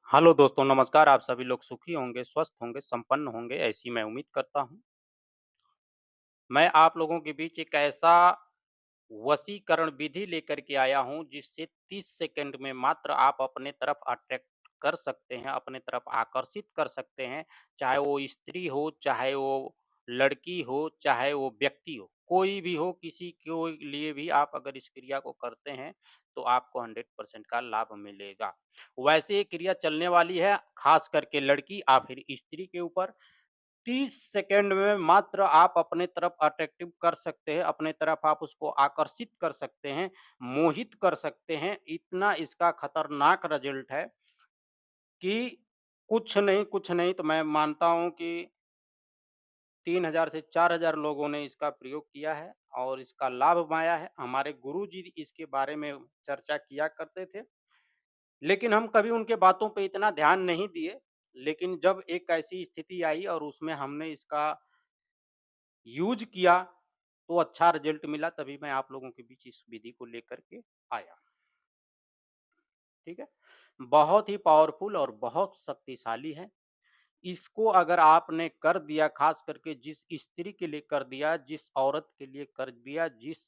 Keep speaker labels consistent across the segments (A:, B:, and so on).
A: Hello दोस्तों, नमस्कार। आप सभी लोग सुखी होंगे, स्वस्थ होंगे, संपन्न होंगे, ऐसी मैं उम्मीद करता हूँ। मैं आप लोगों के बीच एक ऐसा वशीकरण विधि लेकर के आया हूँ, जिससे 30 सेकंड में मात्र आप अपने तरफ अट्रैक्ट कर सकते हैं, अपने तरफ आकर्षित कर सकते हैं। चाहे वो स्त्री हो, चाहे वो लड़की हो, चाहे वो व्यक्ति हो, कोई भी हो, किसी के लिए भी आप अगर इस क्रिया को करते हैं, तो आपको 100% का लाभ मिलेगा। वैसे ये क्रिया चलने वाली है, खास करके लड़की या फिर स्त्री के ऊपर। 30 सेकंड में मात्र आप अपने तरफ अट्रैक्टिव कर सकते हैं, अपने तरफ आप उसको आकर्षित कर सकते हैं, मोहित कर सकते हैं। इतना इसका खतरनाक रिजल्ट है कि कुछ नहीं तो मैं मानता हूँ कि 3000 से 4000 लोगों ने इसका प्रयोग किया है और इसका लाभ पाया है। हमारे गुरुजी इसके बारे में चर्चा किया करते थे, लेकिन हम कभी उनके बातों पे इतना ध्यान नहीं दिए। लेकिन जब एक ऐसी स्थिति आई और उसमें हमने इसका यूज़ किया, तो अच्छा रिज़ल्ट मिला, तभी मैं आप लोगों के बीच इस विधि को लेकर के आया, ठीक है? बहुत ही पावरफुल और बहुत शक्तिशाली है। इसको अगर आपने कर दिया, ख़ास करके जिस स्त्री के लिए कर दिया, जिस औरत के लिए कर दिया, जिस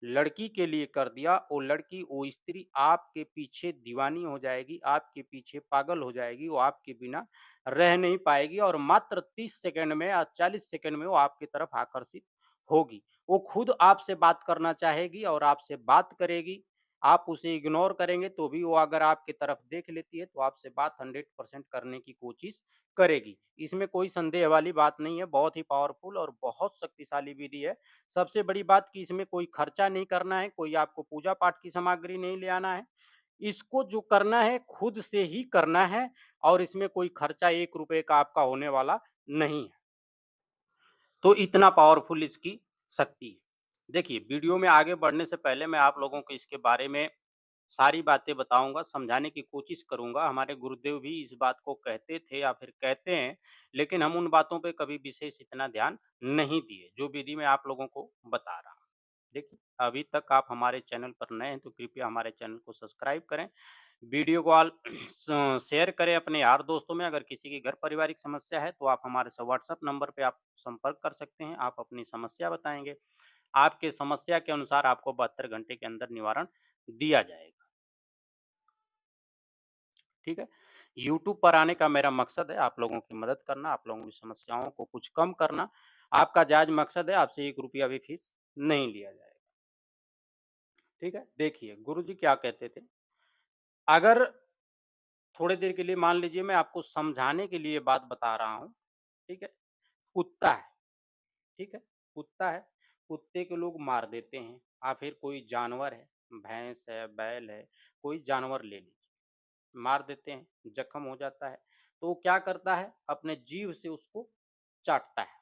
A: लड़की के लिए कर दिया, वो लड़की, वो स्त्री आपके पीछे दीवानी हो जाएगी, आपके पीछे पागल हो जाएगी, वो आपके बिना रह नहीं पाएगी और मात्र 30 सेकंड में या 40 सेकंड में वो आपकी तरफ आकर्षित होगी। वो खुद आपसे बात करना चाहेगी और आपसे बात करेगी। आप उसे इग्नोर करेंगे तो भी वो अगर आपकी तरफ देख लेती है, तो आपसे बात 100% करने की कोशिश करेगी। इसमें कोई संदेह वाली बात नहीं है, बहुत ही पावरफुल और बहुत शक्तिशाली विधि है। सबसे बड़ी बात कि इसमें कोई खर्चा नहीं करना है, कोई आपको पूजा-पाठ की सामग्री नहीं ले आना है। इसको जो करना है खुद से ही करना है और इसमें कोई खर्चा ₹1 का आपका होने वाला नहीं है। तो इतना पावरफुल इसकी शक्ति है। देखिए, वीडियो में आगे बढ़ने से पहले मैं आप लोगों को इसके बारे में सारी बातें बताऊँगा, समझाने की कोशिश करूँगा। हमारे गुरुदेव भी इस बात को कहते थे या फिर कहते हैं, लेकिन हम उन बातों पे कभी विशेष इतना ध्यान नहीं दिए, जो विधि मैं आप लोगों को बता रहा हूँ। देखिए, अभी तक आप हमारे चैनल पर नए हैं, तो कृपया हमारे चैनल को सब्सक्राइब करें। वीडियो को शेयर करें अपने यार दोस्तों में। अगर किसी की घर पारिवारिक समस्या है, तो आप हमारे से व्हाट्सएप नंबर पे आप संपर्क कर सकते हैं। आप अपनी समस्या बताएँगे। आपके समस्या के अनुसार आपको 72 घंटे के अंदर निवारण दिया जाएगा। ठीक है? यूट्यूब पर आने का मेरा मकसद है आप लोगों की मदद करना, आप लोगों की समस्याओं को कुछ कम करना। आपका जायज़ मकसद है, आपसे ₹1 भी फीस नहीं लिया जाएगा। ठीक है? देखिए, गुरुजी क्या कहते थे, अगर थोड़ी देर के लिए मान लीजिए मैं आपको समझाने के लिए बात बता रहा हूँ, ठीक है? कुत्ता है, ठीक है? कुत्ता है, कुत्ते को लोग मार देते हैं या फिर कोई जानवर है, भैंस है, बैल है, कोई जानवर ले लीजिए, मार देते हैं, जख्म हो जाता है, तो वो क्या करता है, अपने जीभ से उसको चाटता है,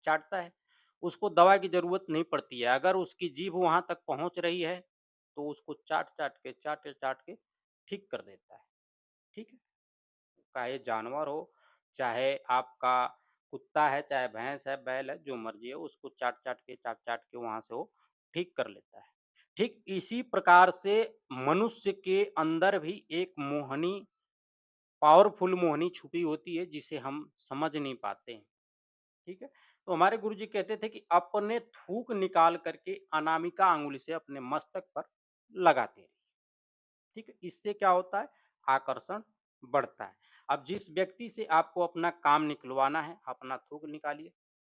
A: चाटता है। उसको दवा की ज़रूरत नहीं पड़ती है, अगर उसकी जीभ वहाँ तक पहुँच रही है, तो उसको चाट-चाट के ठीक कर देता है, ठीक है? चाहे जानवर हो, चाहे आपका कुत्ता है, चाहे भैंस है, बैल है, जो मर्ज़ी है, उसको चाट-चाट के वहाँ से वो ठीक कर लेता है। ठीक इसी प्रकार से मनुष्य के अंदर भी एक मोहनी, पावरफुल मोहनी छुपी होती है, जिसे हम समझ नहीं पाते हैं, ठीक है? तो हमारे गुरुजी कहते थे कि अपने थूक निकाल कर के अनामिका अंगुली से अपने मस्तक पर लगाते रहिए। ठीक है? इससे क्या होता है? आकर्षण बढ़ता है। अब जिस व्यक्ति से आपको अपना काम निकलवाना है, अपना थूक निकालिए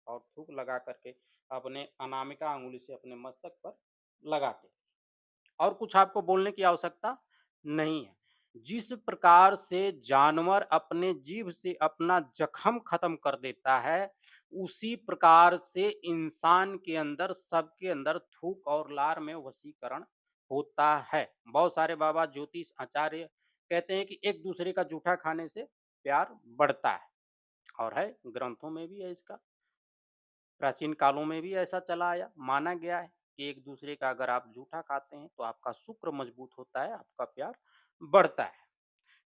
A: और थूक लगा करके अपने अनामिका अंगुली से अपने मस्तक पर लगाते रहिए। और कुछ आपको बोलने की आवश्यकता नहीं है। जिस प्रकार से जानवर अपने जीभ से अपना जख्म खत्म कर देता है, उसी प्रकार से इंसान के अंदर, सबके अंदर थूक और लार में वशीकरण होता है। बहुत सारे बाबा ज्योतिष आचार्य कहते हैं कि एक दूसरे का जूठा खाने से प्यार बढ़ता है, और है, ग्रंथों में भी है इसका। प्राचीन कालों में भी ऐसा चला आया, माना गया है कि एक दूसरे का अगर आप जूठा खाते हैं, तो आपका शुक्र मजबूत होता है, आपका प्यार बढ़ता है।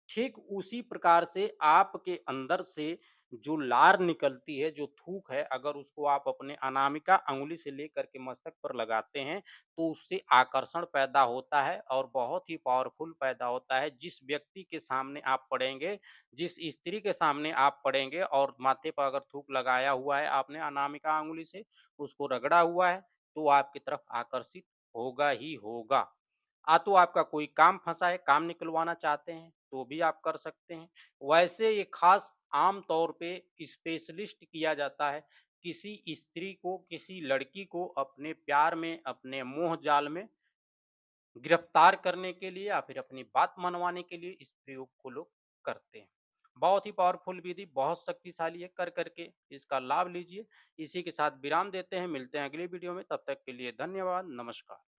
A: ठीक उसी प्रकार से आपके अंदर से जो लार निकलती है, जो थूक है, अगर उसको आप अपने अनामिका अंगुली से लेकर के मस्तक पर लगाते हैं, तो उससे आकर्षण पैदा होता है और बहुत ही पावरफुल पैदा होता है। जिस व्यक्ति के सामने आप पड़ेंगे, जिस स्त्री के सामने आप पड़ेंगे और माथे पर अगर थूक लगाया हुआ है आपने अनामिका अंगुली से, उसको रगड़ा हुआ है, तो वो आपकी तरफ आकर्षित होगा ही होगा। तो आपका कोई काम फँसा है, काम निकलवाना चाहते हैं, तो भी आप कर सकते हैं। वैसे ये ख़ास आम तौर पे स्पेशलिस्ट किया जाता है, किसी स्त्री को, किसी लड़की को अपने प्यार में, अपने मोह-जाल में गिरफ्तार करने के लिए या फिर अपनी बात मनवाने के लिए इस प्रयोग को लोग करते हैं। बहुत ही पावरफुल विधि, बहुत शक्तिशाली है, कर के इसका लाभ लीजिए। इसी के साथ विराम देते हैं, मिलते हैं अगली वीडियो में, तब तक के लिए धन्यवाद, नमस्कार।